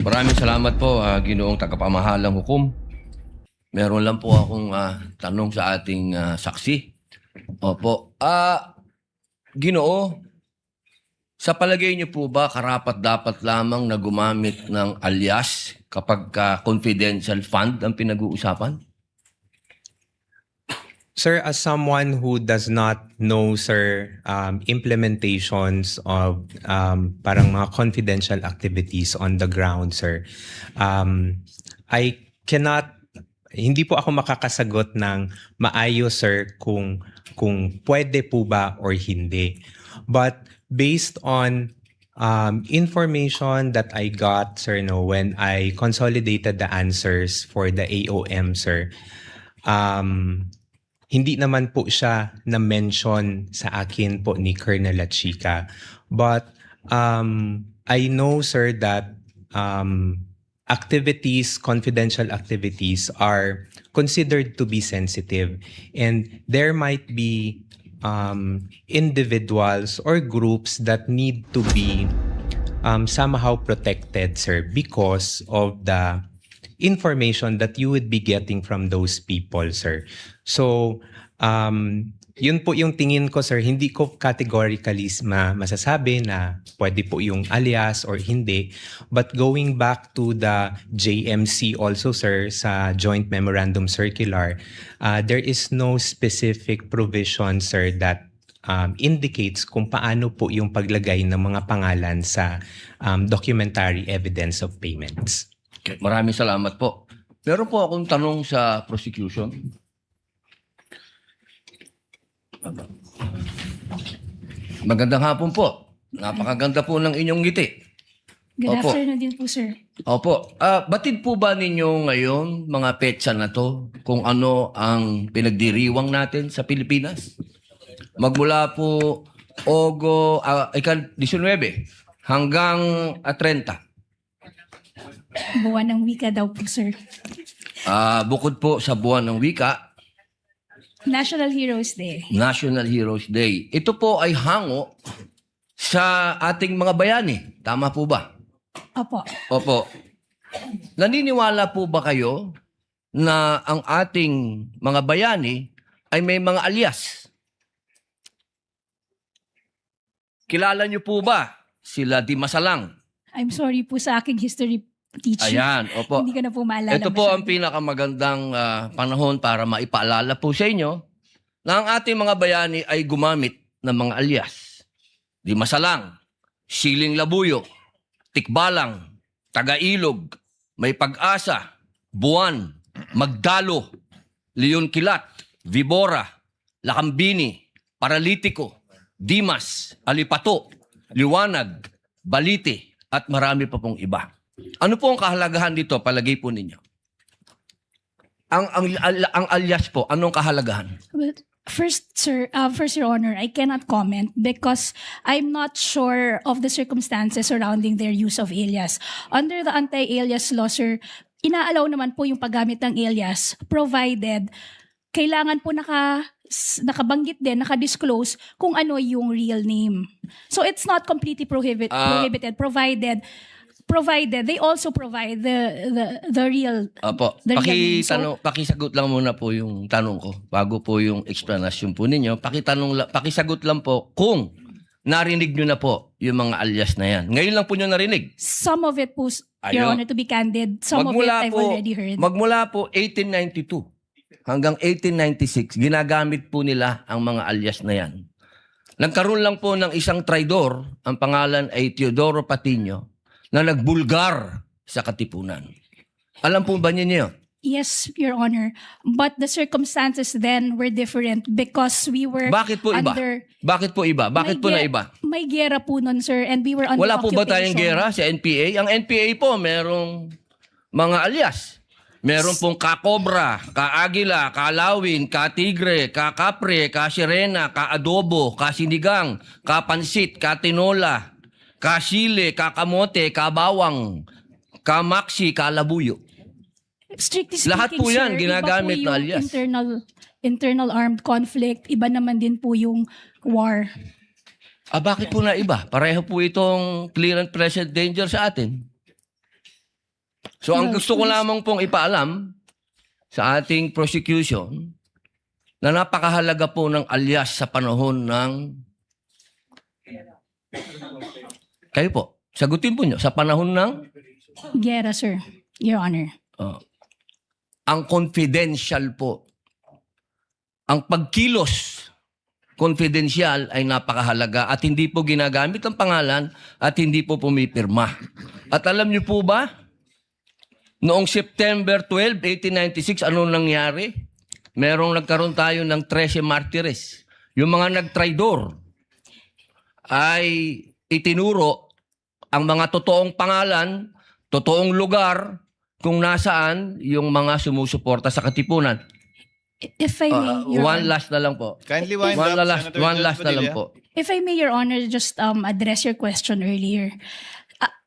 Maraming salamat po, Ginoong Tagapamahalang Hukom. Meron lang po akong tanong sa ating saksi. Opo. Ginoo, sa palagay niyo po ba karapat-dapat lamang na gumamit ng alias kapag confidential fund ang pinag-uusapan? Sir, as someone who does not know, sir, implementations of parang mga confidential activities on the ground, sir, I cannot, hindi po ako makakasagot ng maayos, sir, kung pwede po ba or hindi. But based on information that I got, sir, when I consolidated the answers for the AOM, sir, hindi naman po siya na-mention sa akin po ni Colonel Lachica. But I know, sir, that confidential activities are considered to be sensitive. And there might be individuals or groups that need to be somehow protected, sir, because of the information that you would be getting from those people, sir. So, yun po yung tingin ko, sir. Hindi ko categorically masasabi na pwede po yung alias or hindi. But going back to the JMC also, sir, sa Joint Memorandum Circular, there is no specific provision, sir, that indicates kung paano po yung paglagay ng mga pangalan sa documentary evidence of payments. Okay. Maraming salamat po. Meron po akong tanong sa prosecution. Magandang hapon po. Napakaganda po ng inyong ngiti. Good Opo. afternoon din po, sir. Opo. Batid po ba ninyo ngayon, mga petsa na to, kung ano ang pinagdiriwang natin sa Pilipinas? Magmula po 19 hanggang 30. Buwan ng wika daw po, sir. Bukod po sa buwan ng wika, National Heroes Day. National Heroes Day. Ito po ay hango sa ating mga bayani. Tama po ba? Opo. Opo. Naniniwala po ba kayo na ang ating mga bayani ay may mga alias? Kilala niyo po ba sila Di Masalang? I'm sorry po sa aking history teacher. Ayan, opo. Hindi ko na po maalala. Ito po ang masyado. pinakamagandang panahon para maipaalala po sa inyo na ang ating mga bayani ay gumamit ng mga alias. Di Masalang, Siling Labuyo, Tikbalang, Tagailog, May Pag-asa, Buwan, Magdalo, Leon Kilat, Vibora, Lakambini, Paralitiko, Dimas, Alipato, Liwanag, Balite, at marami pa pong iba. Ano po ang kahalagahan dito, palagay po ninyo? Ang alias po, anong kahalagahan? Well, first, sir, Your Honor, I cannot comment because I'm not sure of the circumstances surrounding their use of alias. Under the anti-alias law, sir, inaalaw naman po yung paggamit ng alias provided kailangan po nakabanggit din, nakadisclose kung ano yung real name. So it's not completely prohibited provided they also provide the real Opo, the real name. So, pakisagot lang muna po yung tanong ko bago po yung explanation po ninyo. Pakisagot lang po kung narinig nyo na po yung mga alias na yan. Ngayon lang po nyo narinig. some of it po, Your Ayun. Honor, to be candid, some of it I've already heard. Magmula po 1892 hanggang 1896, ginagamit po nila ang mga alias na yan. Nagkaroon lang po ng isang traidor, ang pangalan ay Teodoro Patiño, na nagbulgar sa Katipunan. Alam po ba niyo yun? Yes, Your Honor. But the circumstances then were different because we were Bakit po iba? under... Bakit po iba? Bakit po na iba? May gera po nun, sir, and we were under Wala po ba occupation. tayong gera sa NPA? Ang NPA po, merong mga alias. Meron pong ka-Cobra, ka-Agila, ka-Lawin, ka-Tigre, ka-Kapre, ka-Sirena, ka-Adobo, ka-Sinigang, ka-Pansit, ka-Tinola, ka-Sile, ka-Kamote, ka-Bawang, ka-Maxi, ka-Labuyo. Strictly speaking, Lahat po yan, sir, ginagamit iba po na yung alias. internal armed conflict, iba naman din po yung war. Bakit po na iba? Pareho po itong clear and present danger sa atin. So ang Well, gusto ko lamang pong ipaalam sa ating prosecution na napakahalaga po ng alias sa panahon ng... Kayo po, sagutin po nyo, sa panahon ng... Gera, sir. Your Honor. Ang confidential po. Ang pagkilos confidential ay napakahalaga at hindi po ginagamit ang pangalan at hindi po pumipirma. At alam niyo po ba, noong September 12, 1896, ano nangyari? Nagkaroon tayo ng 13 martires. Yung mga nagtraidor ay itinuro ang mga totoong pangalan, totoong lugar, kung nasaan yung mga sumusuporta sa Katipunan. If I may, Your One Honor. last na lang po. Kindly wind One up, last, Senator one Judge last na lang Padilla. po. If I may, Your Honor, just address your question earlier.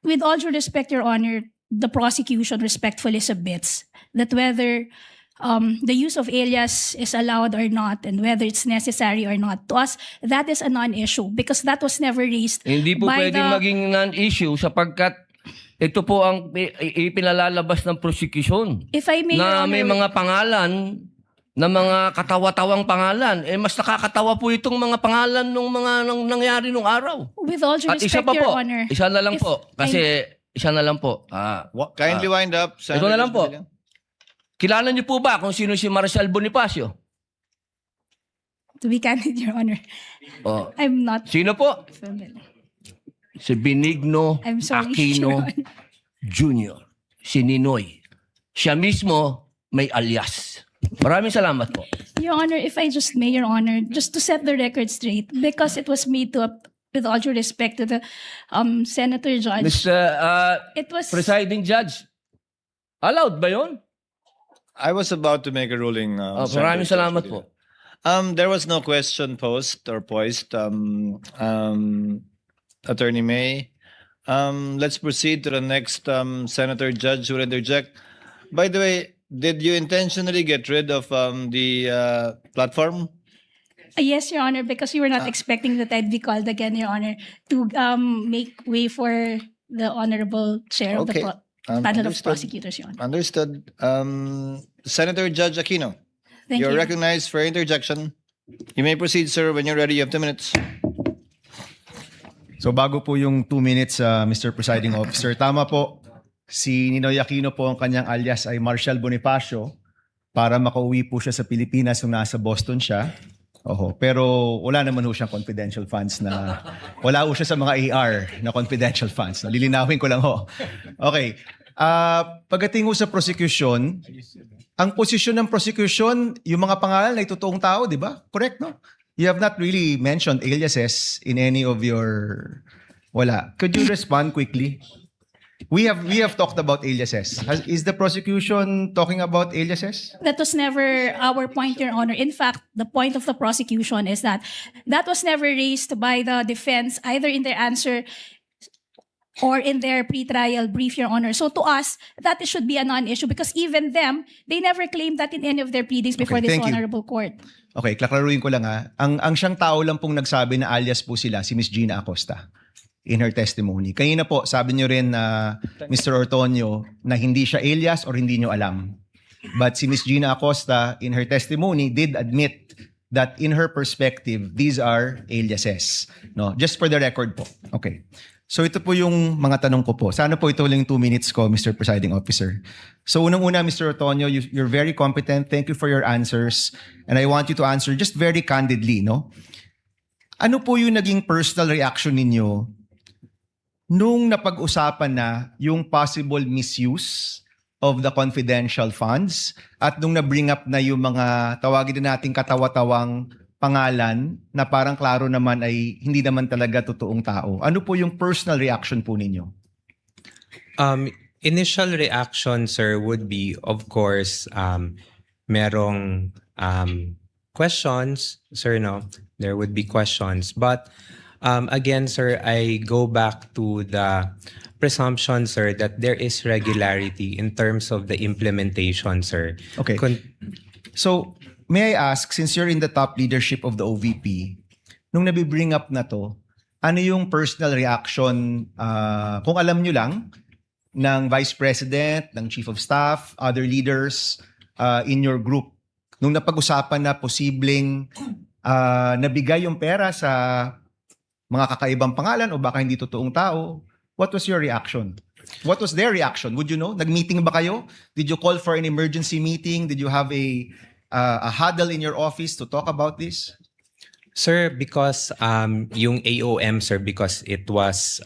With all due respect, Your Honor, the prosecution respectfully submits that whether the use of alias is allowed or not and whether it's necessary or not, to us, that is a non-issue because that was never raised Hindi po by pwedeng the... maging non-issue sapagkat ito po ang ipinalalabas ng prosecution If I may, na Your may Honor, mga pangalan na mga katawa-tawang pangalan. Mas nakakatawa po itong mga pangalan ng mga nangyari nung araw. with all due At isa respect, pa Your po, Honor, isa na lang if po. Kasi isa na lang po. Kindly wind up, Senator na lang Judge po. Padilla. Kilala niyo po ba kung sino si Marcial Bonifacio? to be candid, Your Honor, Oh. I'm not Sino po? familiar. Si Benigno I'm sorry, Your Aquino Honor. Jr. Si Ninoy. Siya mismo may alias. Maraming salamat po. Your Honor, if I just may, Your Honor, just to set the record straight, because it was made to, with all due respect to the Senator Judge, Mr. it was... Presiding Judge, allowed ba yun? I was about to make a ruling. Maraming Senator salamat Judge po. Padilla. There was no question posed or poised. Attorney May. Let's proceed to the next Senator Judge who will interject. By the way, did you intentionally get rid of the platform? Yes, Your Honor, because we were not expecting that I'd be called again, Your Honor, to make way for the Honorable Chair of the Okay. panel of Understood. prosecutors, Your Honor. Understood. Senator Judge Aquino, Thank you're you. recognized for interjection. You may proceed, sir, when you're ready. You have 2 minutes. So bago po yung 2 minutes, Mr. Presiding Officer, tama po, si Ninoy Aquino po ang kanyang alias ay Marcial Bonifacio para makauwi po siya sa Pilipinas nung nasa Boston siya. Oho, pero wala naman ho siyang confidential funds na, wala ho siya sa mga AR na confidential funds. Lilinawin ko lang ho. Okay, pagdating ho sa prosecution, ang posisyon ng prosecution, yung mga pangalan ay totoong tao, di ba? Correct, no? You have not really mentioned aliases in any of your... Wala. Could you respond quickly? We have talked about aliases. Is the prosecution talking about aliases? That was never our point, Your Honor. In fact, the point of the prosecution is that that was never raised by the defense, either in their answer or in their pretrial brief, Your Honor. So to us, that should be a non-issue because even them, they never claimed that in any of their pleadings before Okay, this thank you. honorable court. Okay, klaklaruin ko lang ha. Ang siyang tao lang pong nagsabi na alias po sila, si Miss Gina Acosta in her testimony. Kanina po, sabi niyo rin na Mr. Ortonio na hindi siya alias or hindi niyo alam. But si Miss Gina Acosta in her testimony did admit that in her perspective, these are aliases. No, just for the record po. Okay. So ito po yung mga tanong ko po. Sana po ito lang 2 minutes ko, Mr. Presiding Officer. So unang-una, Mr. Ortonio, you're very competent. Thank you for your answers. And I want you to answer just very candidly, no? Ano po yung naging personal reaction ninyo nung napag-usapan na yung possible misuse of the confidential funds at nung na-bring up na yung mga tawagin na nating katawa-tawang pangalan na parang klaro naman ay hindi naman talaga totoong tao. Ano po yung personal reaction po ninyo? Initial reaction, sir, would be, of course, merong questions, sir, no? There would be questions. But again, sir, I go back to the presumption, sir, that there is regularity in terms of the implementation, sir. Okay. So, may I ask, since you're in the top leadership of the OVP, nung nabibring up na to, ano yung personal reaction, kung alam nyo lang, ng Vice President, ng Chief of Staff, other leaders in your group? Nung napag-usapan na posibleng nabigay yung pera sa mga kakaibang pangalan o baka hindi totoong tao, what was your reaction? What was their reaction? Would you know? Nag-meeting ba kayo? Did you call for an emergency meeting? Did you have a huddle in your office to talk about this? Sir, because yung AOM, sir, because it was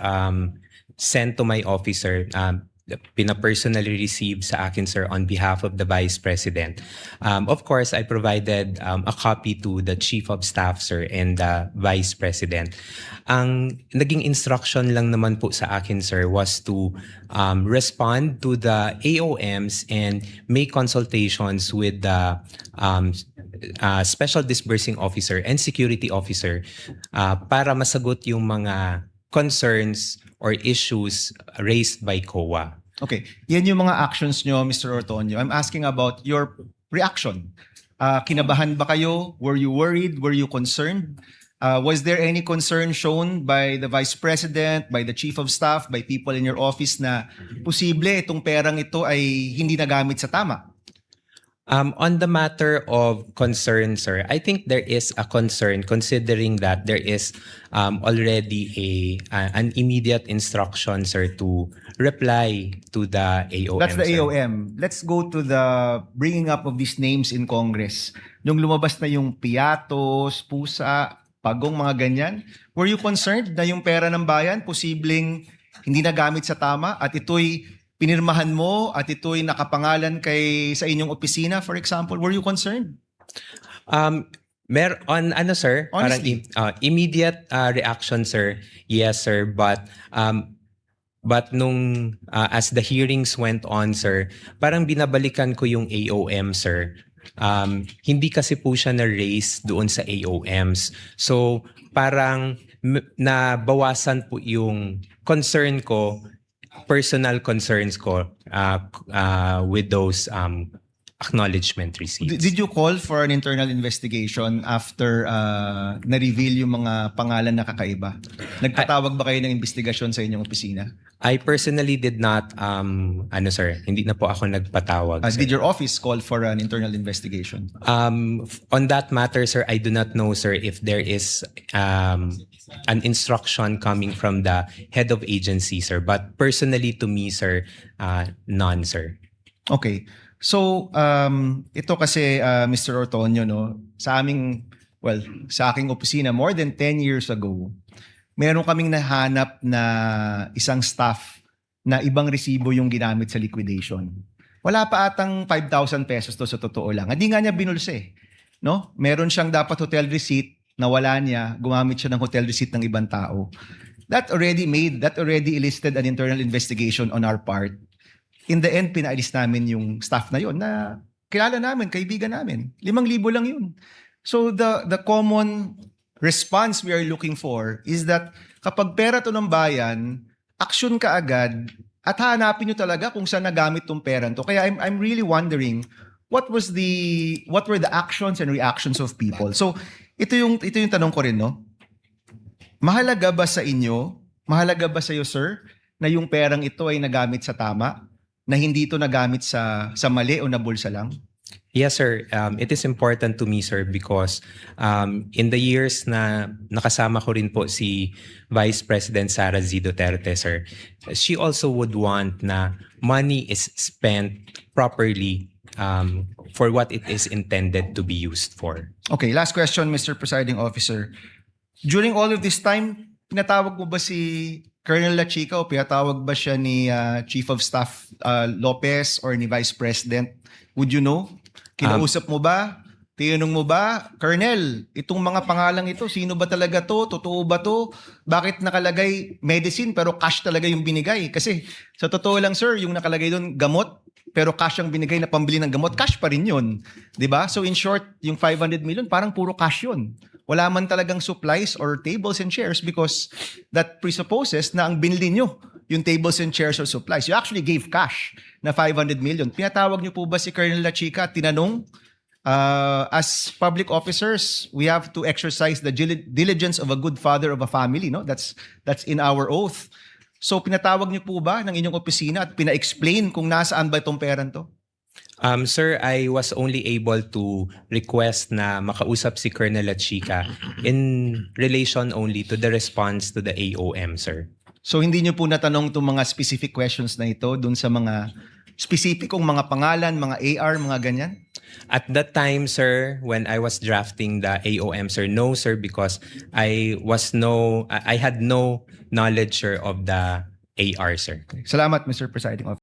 sent to my office, sir, pina-personally received sa akin, sir, on behalf of the Vice President. Of course, I provided a copy to the Chief of Staff, sir, and the Vice President. Ang naging instruction lang naman po sa akin, sir, was to respond to the AOMs and make consultations with the Special Disbursing Officer and Security Officer para masagot yung mga concerns or issues raised by COA. Okay. Yan yung mga actions nyo, Mr. Ortonio. I'm asking about your reaction. Kinabahan ba kayo? Were you worried? Were you concerned? Was there any concern shown by the Vice President, by the Chief of Staff, by people in your office na posible itong perang ito ay hindi nagamit sa tama? On the matter of concern, sir, I think there is a concern considering that there is already an immediate instruction, sir, to reply to the AOM. That's the sir. AOM. Let's go to the bringing up of these names in Congress. Nung lumabas na yung Piatos, Pusa, Pagong, mga ganyan, were you concerned na yung pera ng bayan posibleng hindi nagamit sa tama at ito'y pinirmahan mo at ito'y nakapangalan sa inyong opisina, for example? Were you concerned? Sir, Honestly. parang immediate reaction, sir. Yes, sir, but nung as the hearings went on, sir, parang binabalikan ko yung AOM, sir. Hindi kasi po siya na-raise doon sa AOMs. So, parang nabawasan po yung concern ko, personal concerns ko with those acknowledgement receipts. Did you call for an internal investigation after na-reveal yung mga pangalan na kakaiba? Nagpatawag ba kayo ng investigasyon sa inyong opisina? I personally did not, sir, hindi na po ako nagpatawag. Sir. Did your office call for an internal investigation? On that matter, sir, I do not know, sir, if there is an instruction coming from the head of agency, sir. But personally to me, sir, none, sir. Okay. So, ito kasi, Mr. Ortonio, no, sa aking opisina, more than 10 years ago, meron kaming nahanap na isang staff na ibang resibo yung ginamit sa liquidation. Wala pa atang 5,000 pesos to sa totoo lang. Hindi nga niya binulsa eh. No? Meron siyang dapat hotel receipt na wala niya, gumamit siya ng hotel receipt ng ibang tao. That already elicited an internal investigation on our part. In the end, pinaalis namin yung staff na yon na kilala namin, kaibigan namin. 5,000 lang yun. So the common response we are looking for is that kapag pera to ng bayan, action ka agad at hanapin nyo talaga kung saan nagamit tong pera to. Kaya I'm really wondering what were the actions and reactions of people. So ito yung tanong ko rin, no? Mahalaga ba sa inyo, mahalaga ba sa iyo, sir, na yung perang ito ay nagamit sa tama? Na hindi ito nagamit sa mali o nabulsa lang? Yes, sir. It is important to me, sir, because in the years na nakasama ko rin po si Vice President Sara Z. Duterte, sir, she also would want na money is spent properly for what it is intended to be used for. Okay, last question, Mr. Presiding Officer. During all of this time, pinatawag mo ba si Colonel La Chica o pinatawag ba siya ni Chief of Staff Lopez or ni Vice President? Would you know? Kinausap mo ba? Tinanong mo ba? Colonel, itong mga pangalang ito, sino ba talaga to? Totoo ba to? Bakit nakalagay medicine pero cash talaga yung binigay? Kasi sa totoo lang, sir, yung nakalagay doon gamot pero cash ang binigay na pambili ng gamot, cash pa rin yun. 'Di ba? So in short, yung 500 million parang puro cash yun. Wala man talagang supplies or tables and chairs because that presupposes na ang binili nyo yung tables and chairs or supplies. You actually gave cash na 500 million. Pinatawag nyo po ba si Colonel La Chica at tinanong, as public officers, we have to exercise the diligence of a good father of a family. No, that's in our oath. So pinatawag niyo po ba ng inyong opisina at pina-explain kung nasaan ba itong perang to? Sir, I was only able to request na makausap si Colonel Lachica in relation only to the response to the AOM, sir. So hindi niyo po natanong itong mga specific questions na ito dun sa mga specificong mga pangalan, mga AR, mga ganyan? At that time, sir, when I was drafting the AOM, sir, no, sir, because I had no knowledge, sir, of the AR, sir. Salamat, Mr. Presiding Officer.